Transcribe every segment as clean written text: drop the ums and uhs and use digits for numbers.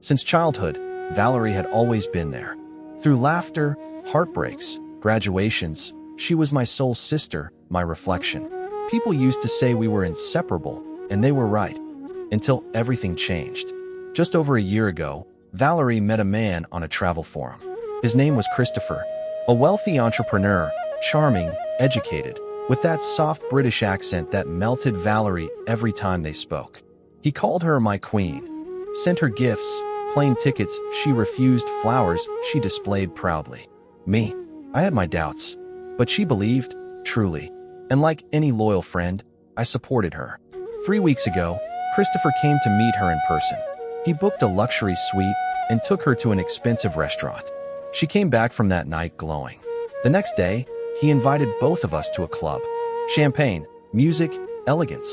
Since childhood, Valerie had always been there. Through laughter, heartbreaks, graduations, she was my soul sister, my reflection. People used to say we were inseparable, and they were right. Until everything changed. Just over a year ago, Valerie met a man on a travel forum. His name was Christopher, a wealthy entrepreneur, charming, educated, with that soft British accent that melted Valerie every time they spoke. He called her my queen, sent her gifts, plane tickets she refused, flowers she displayed proudly. Me, I had my doubts, but she believed, truly, and like any loyal friend, I supported her. 3 weeks ago, Christopher came to meet her in person. He booked a luxury suite and took her to an expensive restaurant. She came back from that night glowing. The next day, he invited both of us to a club. Champagne, music, elegance.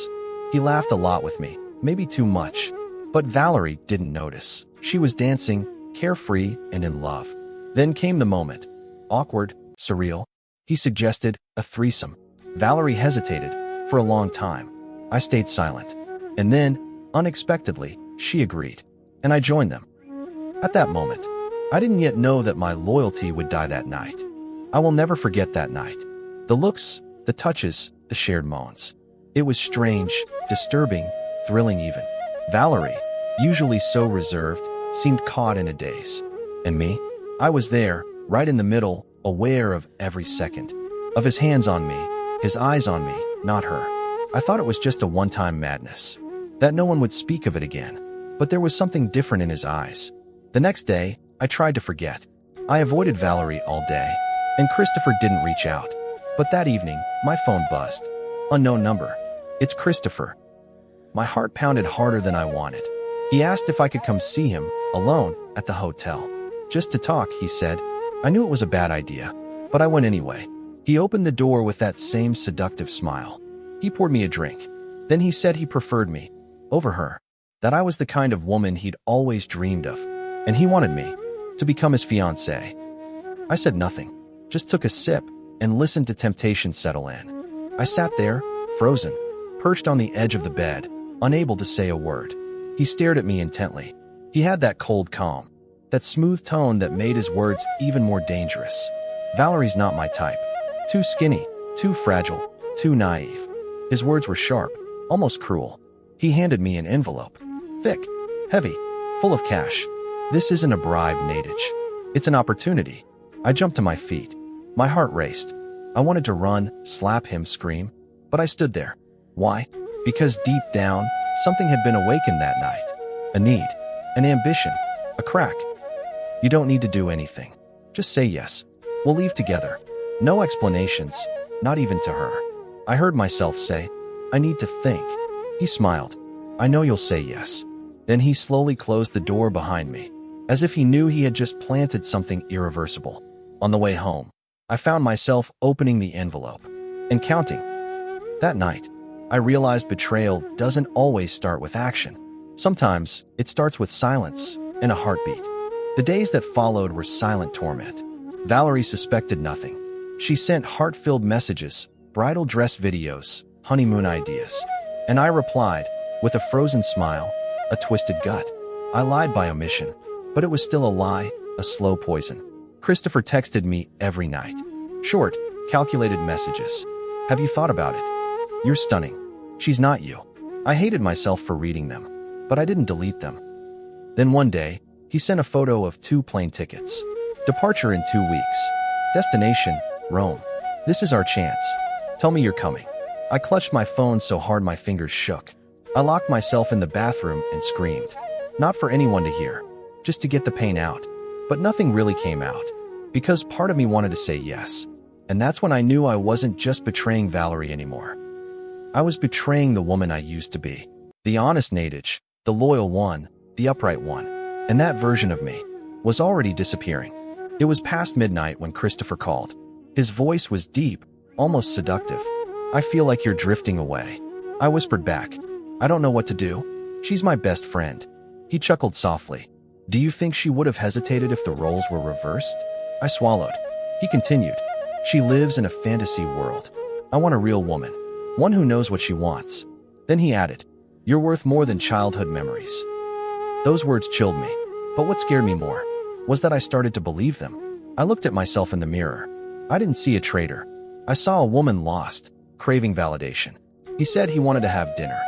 He laughed a lot with me, maybe too much. But Valerie didn't notice. She was dancing, carefree and in love. Then came the moment. Awkward, surreal. He suggested a threesome. Valerie hesitated for a long time. I stayed silent. And then, unexpectedly, she agreed. And I joined them. At that moment, I didn't yet know that my loyalty would die that night. I will never forget that night. The looks, the touches, the shared moans. It was strange, disturbing, thrilling even. Valerie, usually so reserved, seemed caught in a daze. And me? I was there, right in the middle, aware of every second. Of his hands on me, his eyes on me, not her. I thought it was just a one-time madness. That no one would speak of it again. But there was something different in his eyes. The next day, I tried to forget. I avoided Valerie all day, and Christopher didn't reach out. But that evening, my phone buzzed. Unknown number. It's Christopher. My heart pounded harder than I wanted. He asked if I could come see him, alone, at the hotel. Just to talk, he said. I knew it was a bad idea, but I went anyway. He opened the door with that same seductive smile. He poured me a drink. Then he said he preferred me, over her. That I was the kind of woman he'd always dreamed of, and he wanted me to become his fiancée. I said nothing, just took a sip and listened to temptation settle in. I sat there, frozen, perched on the edge of the bed, unable to say a word. He stared at me intently. He had that cold calm, that smooth tone that made his words even more dangerous. Valerie's not my type. Too skinny, too fragile, too naive. His words were sharp, almost cruel. He handed me an envelope. Thick, heavy, full of cash. This isn't a bribe, Nadich. It's an opportunity. I jumped to my feet. My heart raced. I wanted to run, slap him, scream. But I stood there. Why? Because deep down, something had been awakened that night. A need, an ambition, a crack. You don't need to do anything. Just say yes. We'll leave together. No explanations, not even to her. I heard myself say, I need to think. He smiled. I know you'll say yes. Then he slowly closed the door behind me, as if he knew he had just planted something irreversible. On the way home, I found myself opening the envelope and counting. That night, I realized betrayal doesn't always start with action. Sometimes it starts with silence and a heartbeat. The days that followed were silent torment. Valerie suspected nothing. She sent heart-filled messages, bridal dress videos, honeymoon ideas. And I replied, with a frozen smile, a twisted gut. I lied by omission, but it was still a lie, a slow poison. Christopher texted me every night. Short, calculated messages. Have you thought about it? You're stunning. She's not you. I hated myself for reading them, but I didn't delete them. Then one day, he sent a photo of 2 plane tickets. Departure in 2 weeks. Destination, Rome. This is our chance. Tell me you're coming. I clutched my phone so hard my fingers shook. I locked myself in the bathroom and screamed. Not for anyone to hear, just to get the pain out. But nothing really came out, because part of me wanted to say yes. And that's when I knew I wasn't just betraying Valerie anymore. I was betraying the woman I used to be. The honest Nadich, the loyal one, the upright one. And that version of me was already disappearing. It was past midnight when Christopher called. His voice was deep, almost seductive. I feel like you're drifting away. I whispered back. I don't know what to do. She's my best friend. He chuckled softly. Do you think she would have hesitated if the roles were reversed? I swallowed. He continued. She lives in a fantasy world. I want a real woman. One who knows what she wants. Then he added, you're worth more than childhood memories. Those words chilled me. But what scared me more was that I started to believe them. I looked at myself in the mirror. I didn't see a traitor. I saw a woman lost, craving validation. He said he wanted to have dinner.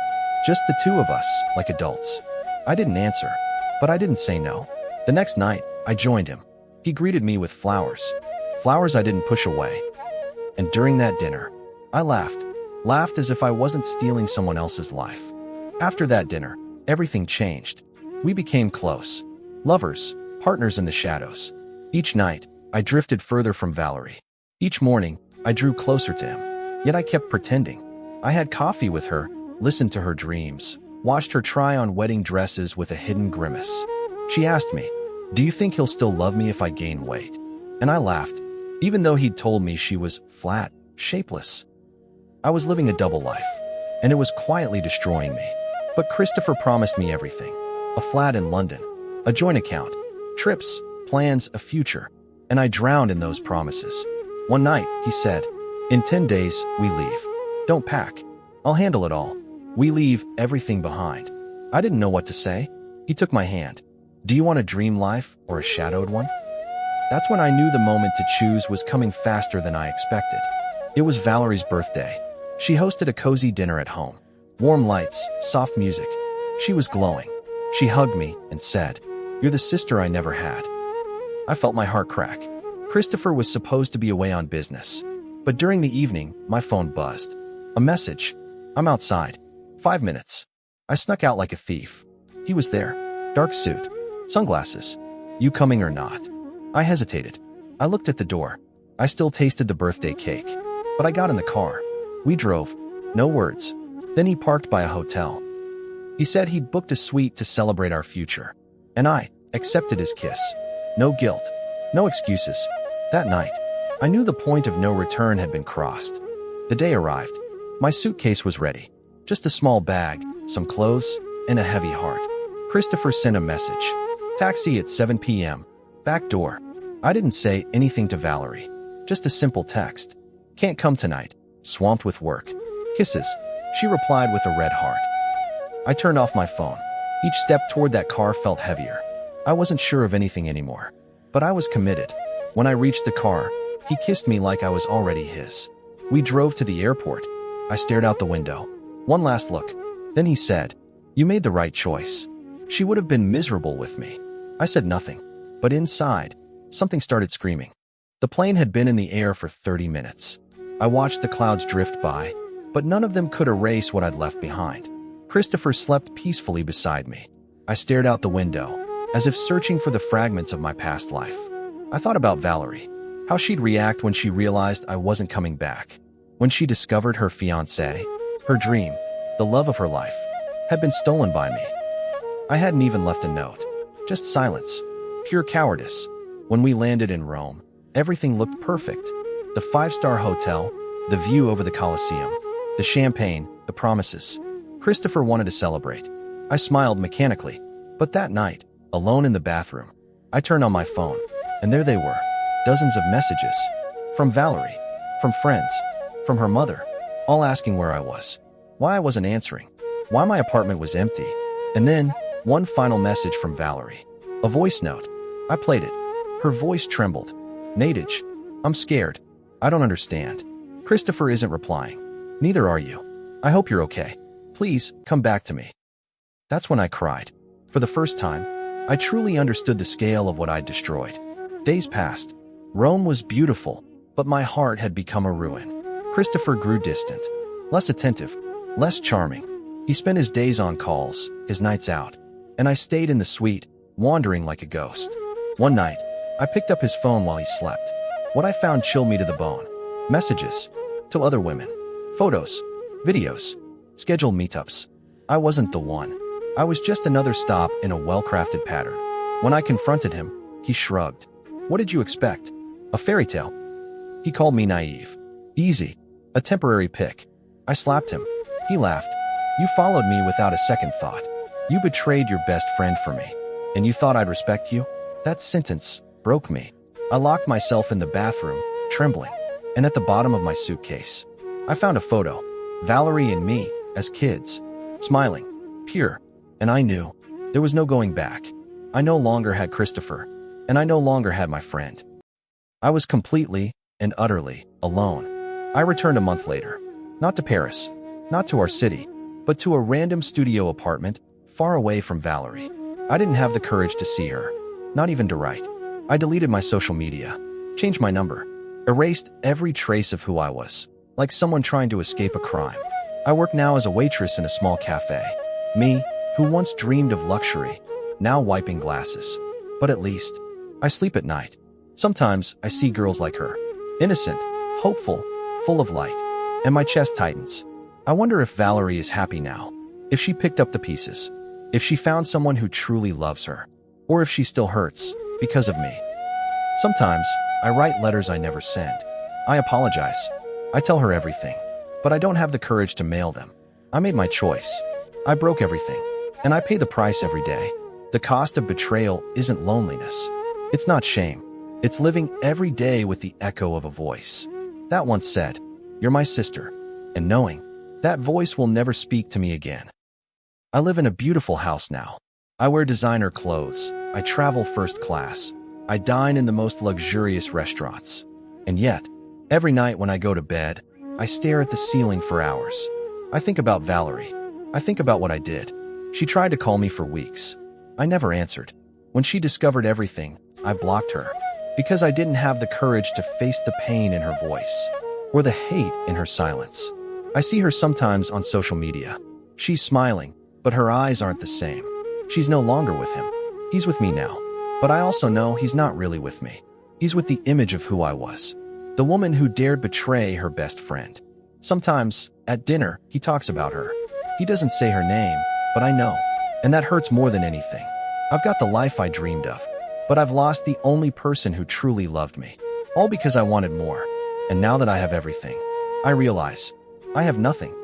Just the two of us, like adults. I didn't answer, but I didn't say no. The next night, I joined him. He greeted me with flowers. Flowers I didn't push away. And during that dinner, I laughed as if I wasn't stealing someone else's life. After that dinner, everything changed. We became close. Lovers, partners in the shadows. Each night, I drifted further from Valerie. Each morning, I drew closer to him. Yet I kept pretending. I had coffee with her, listened to her dreams, watched her try on wedding dresses with a hidden grimace. She asked me, "Do you think he'll still love me if I gain weight?" And I laughed, even though he'd told me she was flat, shapeless. I was living a double life, and it was quietly destroying me. But Christopher promised me everything. A flat in London, a joint account, trips, plans, a future. And I drowned in those promises. One night, he said, "In 10 days, we leave. Don't pack. I'll handle it all. We leave everything behind." I didn't know what to say. He took my hand. "Do you want a dream life or a shadowed one?" That's when I knew the moment to choose was coming faster than I expected. It was Valerie's birthday. She hosted a cozy dinner at home. Warm lights, soft music. She was glowing. She hugged me and said, "You're the sister I never had." I felt my heart crack. Christopher was supposed to be away on business. But during the evening, my phone buzzed. A message. "I'm outside. 5 minutes." I snuck out like a thief. He was there. Dark suit. Sunglasses. "You coming or not?" I hesitated. I looked at the door. I still tasted the birthday cake. But I got in the car. We drove. No words. Then he parked by a hotel. He said he'd booked a suite to celebrate our future. And I accepted his kiss. No guilt. No excuses. That night, I knew the point of no return had been crossed. The day arrived. My suitcase was ready. Just a small bag, some clothes, and a heavy heart. Christopher sent a message. "Taxi at 7 p.m. Back door." I didn't say anything to Valerie. Just a simple text. "Can't come tonight. Swamped with work. Kisses." She replied with a red heart. I turned off my phone. Each step toward that car felt heavier. I wasn't sure of anything anymore. But I was committed. When I reached the car, he kissed me like I was already his. We drove to the airport. I stared out the window. One last look. Then he said, "You made the right choice." She would have been miserable with me. I said nothing. But inside, something started screaming. The plane had been in the air for 30 minutes. I watched the clouds drift by, but none of them could erase what I'd left behind. Christopher slept peacefully beside me. I stared out the window, as if searching for the fragments of my past life. I thought about Valerie, how she'd react when she realized I wasn't coming back, when she discovered her fiancé, her dream, the love of her life, had been stolen by me. I hadn't even left a note, just silence, pure cowardice. When we landed in Rome, everything looked perfect. The 5-star hotel, the view over the Colosseum, the champagne, the promises. Christopher wanted to celebrate. I smiled mechanically. But that night, alone in the bathroom, I turned on my phone, and there they were, dozens of messages. From Valerie, from friends, from her mother, all asking where I was, why I wasn't answering, why my apartment was empty. And then, one final message from Valerie. A voice note. I played it. Her voice trembled. "Nadej, I'm scared. I don't understand. Christopher isn't replying. Neither are you. I hope you're okay. Please, come back to me." That's when I cried. For the first time, I truly understood the scale of what I'd destroyed. Days passed. Rome was beautiful, but my heart had become a ruin. Christopher grew distant, less attentive, less charming. He spent his days on calls, his nights out, and I stayed in the suite, wandering like a ghost. One night, I picked up his phone while he slept. What I found chilled me to the bone. Messages to other women, photos, videos, scheduled meetups. I wasn't the one. I was just another stop in a well-crafted pattern. When I confronted him, he shrugged. "What did you expect? A fairy tale?" He called me naive. Easy. A temporary pick. I slapped him. He laughed. "You followed me without a second thought. You betrayed your best friend for me. And you thought I'd respect you?" That sentence broke me. I locked myself in the bathroom, trembling. And at the bottom of my suitcase, I found a photo. Valerie and me, as kids. Smiling. Pure. And I knew. There was no going back. I no longer had Christopher, and I no longer had my friend. I was completely and utterly alone. I returned a month later, not to Paris, not to our city, but to a random studio apartment far away from Valerie. I didn't have the courage to see her, not even to write. I deleted my social media, changed my number, erased every trace of who I was, like someone trying to escape a crime. I work now as a waitress in a small cafe. Me, who once dreamed of luxury, now wiping glasses. But at least, I sleep at night. Sometimes I see girls like her, innocent, hopeful, full of light, and my chest tightens. I wonder if Valerie is happy now, if she picked up the pieces, if she found someone who truly loves her, or if she still hurts because of me. Sometimes I write letters I never send. I apologize. I tell her everything, but I don't have the courage to mail them. I made my choice. I broke everything, and I pay the price every day. The cost of betrayal isn't loneliness. It's not shame. It's living every day with the echo of a voice that once said, "You're my sister," and knowing that voice will never speak to me again. I live in a beautiful house now. I wear designer clothes. I travel first class. I dine in the most luxurious restaurants. And yet, every night when I go to bed, I stare at the ceiling for hours. I think about Valerie. I think about what I did. She tried to call me for weeks. I never answered. When she discovered everything, I blocked her because I didn't have the courage to face the pain in her voice or the hate in her silence. I see her sometimes on social media. She's smiling, but her eyes aren't the same. She's no longer with him. He's with me now. But I also know he's not really with me. He's with the image of who I was. The woman who dared betray her best friend. Sometimes, at dinner, he talks about her. He doesn't say her name, but I know. And that hurts more than anything. I've got the life I dreamed of, but I've lost the only person who truly loved me. All because I wanted more. And now that I have everything, I realize I have nothing.